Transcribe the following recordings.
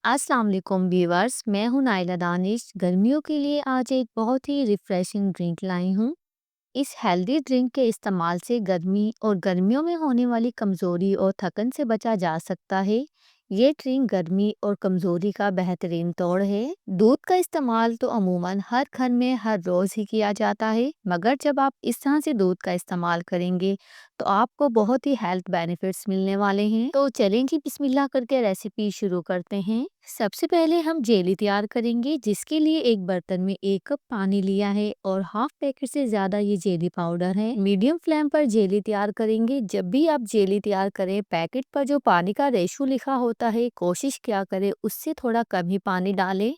अस्सलाम वालेकुम व्यूअर्स, मैं हूं नाइला दानिश। गर्मियों के लिए आज एक बहुत ही रिफ्रेशिंग ड्रिंक लाई हूं। इस हेल्दी ड्रिंक के इस्तेमाल से गर्मी और गर्मियों में होने वाली कमज़ोरी और थकन से बचा जा सकता है। ये ड्रिंक गर्मी और कमज़ोरी का बेहतरीन तोड़ है। दूध का इस्तेमाल तो अमूमन हर घर में हर रोज़ ही किया जाता है, मगर जब आप इस तरह से दूध का इस्तेमाल करेंगे तो आपको बहुत ही हेल्थ बेनिफिट्स मिलने वाले हैं। तो चलें जी, बिस्मिल्लाह करके रेसिपी शुरू करते हैं। सबसे पहले हम जेली तैयार करेंगे, जिसके लिए एक बर्तन में 1 कप पानी लिया है और हाफ पैकेट से ज्यादा ये जेली पाउडर है। मीडियम फ्लेम पर जेली तैयार करेंगे। जब भी आप जेली तैयार करें, पैकेट पर जो पानी का रेशो लिखा होता है, कोशिश क्या करें उससे थोड़ा कम ही पानी डालें।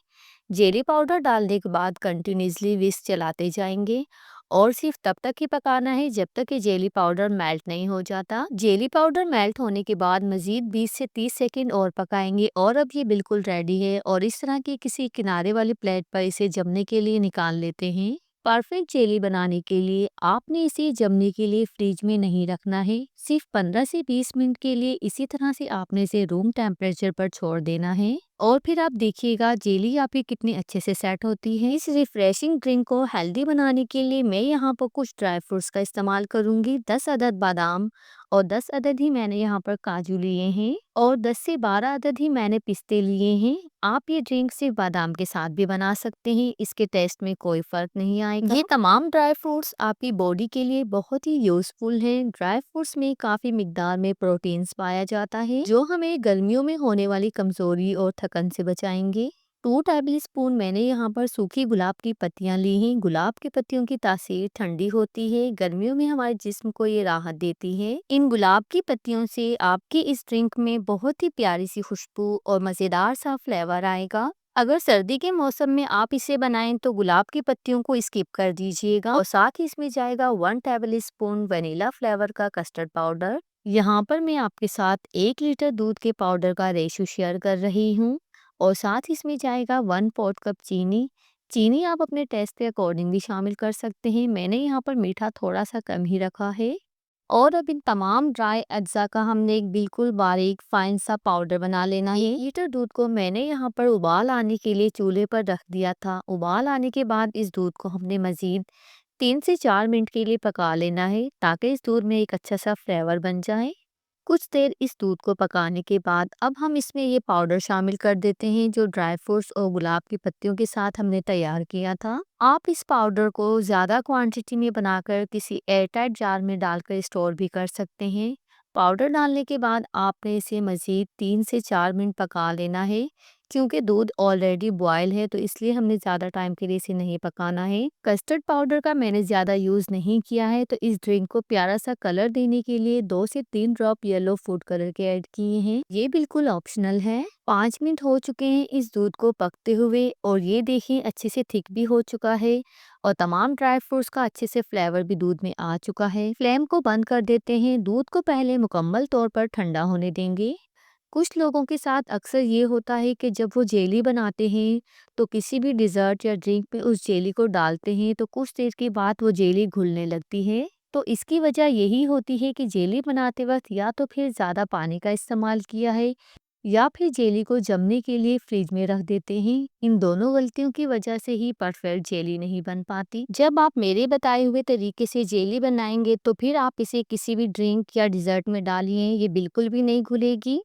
जेली पाउडर डालने के बाद कंटिन्यूसली विस्क चलाते जाएंगे और सिर्फ तब तक ही पकाना है जब तक कि जेली पाउडर मेल्ट नहीं हो जाता। जेली पाउडर मेल्ट होने के बाद मजीद 20 से 30 सेकंड और पकाएंगे और अब ये बिल्कुल रेडी है और इस तरह की किसी किनारे वाली प्लेट पर इसे जमने के लिए निकाल लेते हैं। परफेक्ट जेली बनाने के लिए आपने इसे जमने के लिए फ्रिज में नहीं रखना है। सिर्फ 15 से 20 मिनट के लिए इसी तरह से आपने इसे रूम टेम्परेचर पर छोड़ देना है और फिर आप देखिएगा जेली आपकी कितनी अच्छे से सेट होती है। इस रिफ्रेशिंग ड्रिंक को हेल्दी बनाने के लिए मैं यहाँ पर कुछ ड्राई फ्रूट्स का इस्तेमाल करूंगी। 10 अदद बादाम और 10 अदद ही मैंने यहाँ पर काजू लिए हैं और 10 से 12 अदद ही मैंने पिस्ते लिए हैं। आप ये ड्रिंक सिर्फ बादाम के साथ भी बना सकते हैं, इसके टेस्ट में कोई फर्क नहीं आएगा। ये तमाम ड्राई फ्रूट्स आपकी बॉडी के लिए बहुत ही यूजफुल हैं। ड्राई फ्रूट्स में काफी मिकदार में प्रोटीन्स पाया जाता है, जो हमें गर्मियों में होने वाली कमजोरी और थकन से बचाएंगे। 2 टेबल स्पून मैंने यहाँ पर सूखी गुलाब की पत्तियां ली हैं। गुलाब की पत्तियों की तासीर ठंडी होती है, गर्मियों में हमारे जिस्म को ये राहत देती है। इन गुलाब की पत्तियों से आपकी इस ड्रिंक में बहुत ही प्यारी सी खुशबू और मजेदार सा फ्लेवर आएगा। अगर सर्दी के मौसम में आप इसे बनाएं तो गुलाब की पत्तियों को स्किप कर दीजिएगा और साथ ही इसमें जाएगा 1 टेबल स्पून वनीला फ्लेवर का कस्टर्ड पाउडर। यहाँ पर मैं आपके साथ 1 लीटर दूध के पाउडर का रेशो शेयर कर रही हूँ और साथ ही इसमें जाएगा 1/4 कप चीनी। चीनी आप अपने टेस्ट के अकॉर्डिंग भी शामिल कर सकते हैं। मैंने यहाँ पर मीठा थोड़ा सा कम ही रखा है और अब इन तमाम ड्राई अज्जा का हमने एक बिल्कुल बारीक फाइन सा पाउडर बना लेना है। 1 लीटर दूध को मैंने यहाँ पर उबाल आने के लिए चूल्हे पर रख दिया था। उबाल आने के बाद इस दूध को हमने मजीद 3 से 4 मिनट के लिए पका लेना है, ताकि इस दूध में एक अच्छा सा फ्लेवर बन जाए। कुछ देर इस दूध को पकाने के बाद अब हम इसमें ये पाउडर शामिल कर देते हैं, जो ड्राई फ्रूट्स और गुलाब की पत्तियों के साथ हमने तैयार किया था। आप इस पाउडर को ज़्यादा क्वांटिटी में बनाकर किसी एयरटाइट जार में डालकर स्टोर भी कर सकते हैं। पाउडर डालने के बाद आपने इसे मज़ीद 3 से 4 मिनट पका लेना है। क्योंकि दूध ऑलरेडी बॉयल है तो इसलिए हमने ज़्यादा टाइम के लिए इसे नहीं पकाना है। कस्टर्ड पाउडर का मैंने ज़्यादा यूज़ नहीं किया है, तो इस ड्रिंक को प्यारा सा कलर देने के लिए 2 से 3 ड्रॉप येलो फूड कलर के ऐड किए हैं। ये बिल्कुल ऑप्शनल है। 5 मिनट हो चुके हैं इस दूध को पकते हुए और ये देखिए अच्छे से थिक भी हो चुका है और तमाम ड्राई फ्रूट्स का अच्छे से फ्लेवर भी दूध में आ चुका है। फ्लेम को बंद कर देते हैं। दूध को पहले मुकम्मल तौर पर ठंडा होने देंगे। कुछ लोगों के साथ अक्सर ये होता है कि जब वो जेली बनाते हैं तो किसी भी डिज़र्ट या ड्रिंक में उस जेली को डालते हैं तो कुछ देर के बाद वो जेली घुलने लगती है। तो इसकी वजह यही होती है कि जेली बनाते वक्त या तो फिर ज़्यादा पानी का इस्तेमाल किया है या फिर जेली को जमने के लिए फ्रिज में रख देते हैं। इन दोनों गलतियों की वजह से ही परफेक्ट जेली नहीं बन पाती। जब आप मेरे बताए हुए तरीके से जेली बनाएंगे तो फिर आप इसे किसी भी ड्रिंक या डिज़र्ट में डालिए, ये बिल्कुल भी नहीं घुलेगी।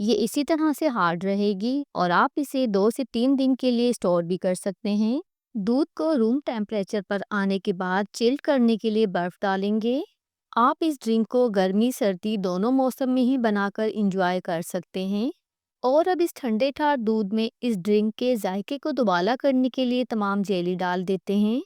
ये इसी तरह से हार्ड रहेगी और आप इसे 2 से 3 दिन के लिए स्टोर भी कर सकते हैं। दूध को रूम टेम्परेचर पर आने के बाद चिल्ड करने के लिए बर्फ डालेंगे। आप इस ड्रिंक को गर्मी सर्दी दोनों मौसम में ही बनाकर इंजॉय कर सकते हैं। और अब इस ठंडे ठार दूध में इस ड्रिंक के जायके को दुबाला करने के लिए तमाम जेली डाल देते हैं।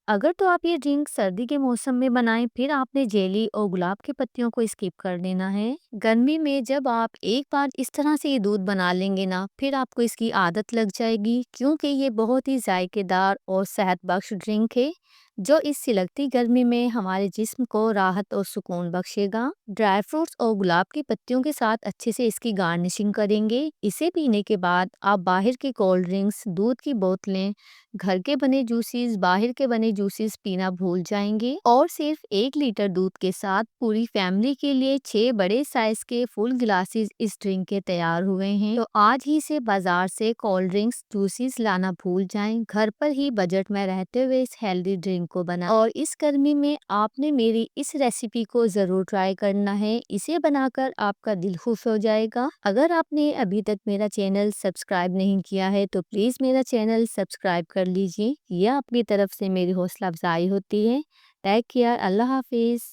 अगर तो आप ये ड्रिंक सर्दी के मौसम में बनाएं, फिर आपने जेली और गुलाब की पत्तियों को स्किप कर देना है। गर्मी में जब आप एक बार इस तरह से ये दूध बना लेंगे ना, फिर आपको इसकी आदत लग जाएगी, क्योंकि ये बहुत ही जायकेदार और सेहत बख्श ड्रिंक है। जो इस सिलगती गर्मी में हमारे जिस्म को राहत और सुकून बख्शेगा। ड्राई फ्रूट्स और गुलाब की पत्तियों के साथ अच्छे से इसकी गार्निशिंग करेंगे। इसे पीने के बाद आप बाहर की कोल्ड ड्रिंक्स, दूध की बोतलें, घर के बने जूसेस, बाहर के बने जूसेस पीना भूल जाएंगे और सिर्फ 1 लीटर दूध के साथ पूरी फैमिली के लिए 6 बड़े साइज के फुल ग्लासेस इस ड्रिंक के तैयार हुए हैं। तो आज ही से बाजार से कोल्ड ड्रिंक्स, जूसेस लाना भूल जाएं। घर पर ही बजट में रहते हुए इस हेल्दी ड्रिंक को बना और इस गर्मी में आपने मेरी इस रेसिपी को जरूर ट्राई करना है। इसे बनाकर आपका दिल खुश हो जाएगा। अगर आपने अभी तक मेरा चैनल सब्सक्राइब नहीं किया है तो प्लीज मेरा चैनल सब्सक्राइब कर लीजिए। यह आपकी तरफ से मेरी हौसला अफजाई होती है। Take care. अल्लाह हाफिज।